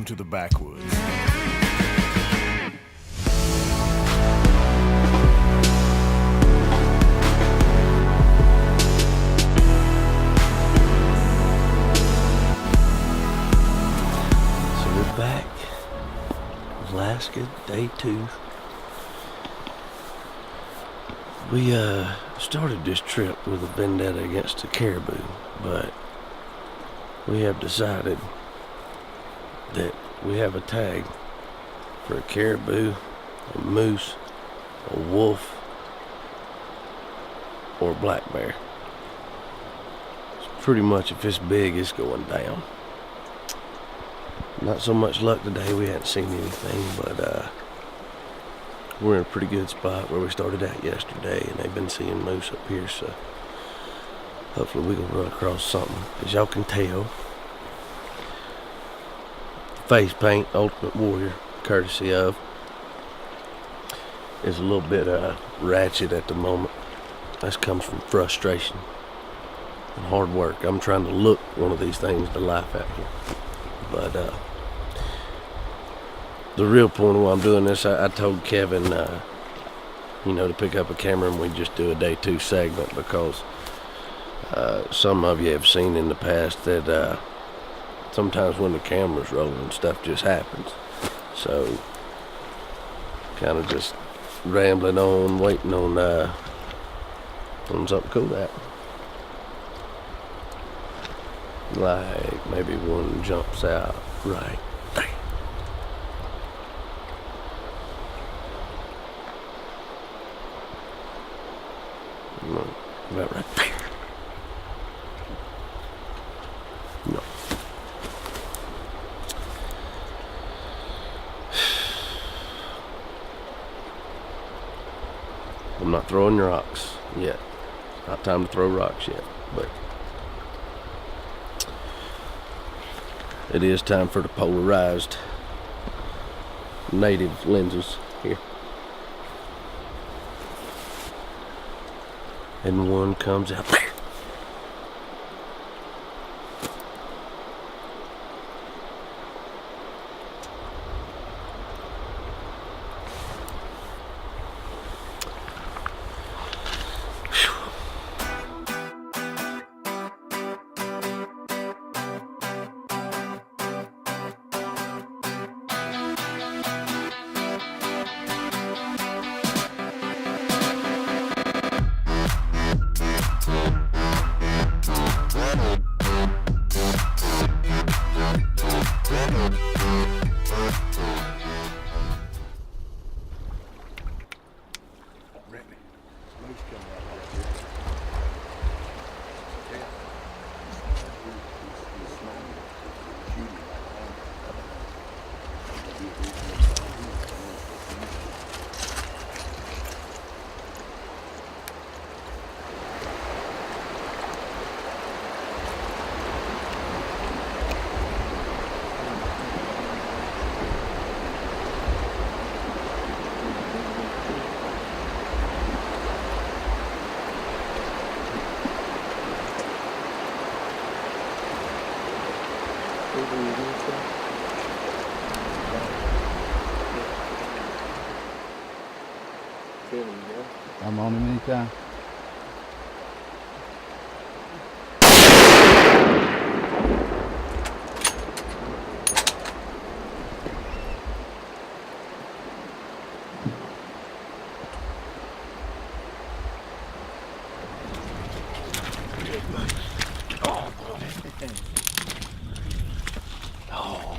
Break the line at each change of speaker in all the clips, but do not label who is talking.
welcome to the Backwoods.
So we're back, Alaska, day 2. We started this trip with a vendetta against the caribou, but we have decided that we have a tag for a caribou, a moose, a wolf, or a black bear. It's pretty much, if it's big, it's going down. Not so much luck today, we hadn't seen anything, but we're in a pretty good spot where we started out yesterday, and they've been seeing moose up here, so hopefully we can run across something. As y'all can tell, face paint, Ultimate Warrior, courtesy of, is a little bit ratchet at the moment. This comes from frustration and hard work. I'm trying to look one of these things to life out here, but the real point of why I'm doing this, I told Kevin, to pick up a camera and we just do a day 2 segment, because some of you have seen in the past that sometimes when the camera's rolling, stuff just happens. So, kind of just rambling on, waiting on something cool to happen. Like maybe one jumps out right there. No, about right there. No. I'm not throwing rocks yet. Not time to throw rocks yet, but it is time for the polarized native lenses here. And one comes out there.
I'm on him anytime.
Oh,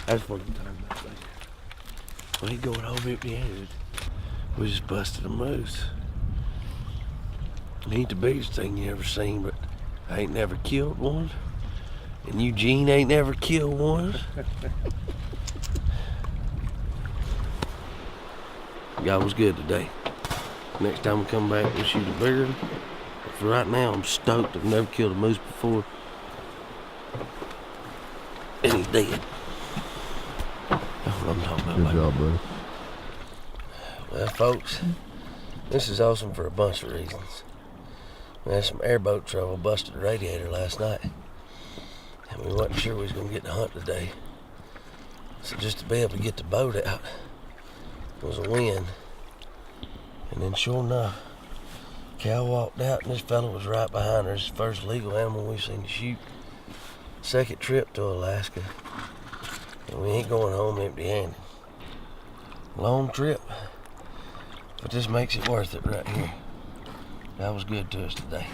that's what I'm talking about. We ain't going over at the end. We just busted a moose. It ain't the biggest thing you ever seen, but I ain't never killed one. And Eugene ain't never killed one. God was good today. Next time we come back, we'll shoot a bigger one. But for right now, I'm stoked. I've never killed a moose before. And he's dead. That's what I'm talking about.
Good job, buddy.
Well, folks, this is awesome for a bunch of reasons. We had some airboat trouble, busted the radiator last night, and we wasn't sure we was going to get to hunt today. So just to be able to get the boat out was a win. And then sure enough, cow walked out and this fella was right behind her. It's the first legal animal we've seen to shoot. Second trip to Alaska. And we ain't going home empty-handed. Long trip, but this makes it worth it right here. That was good to us today.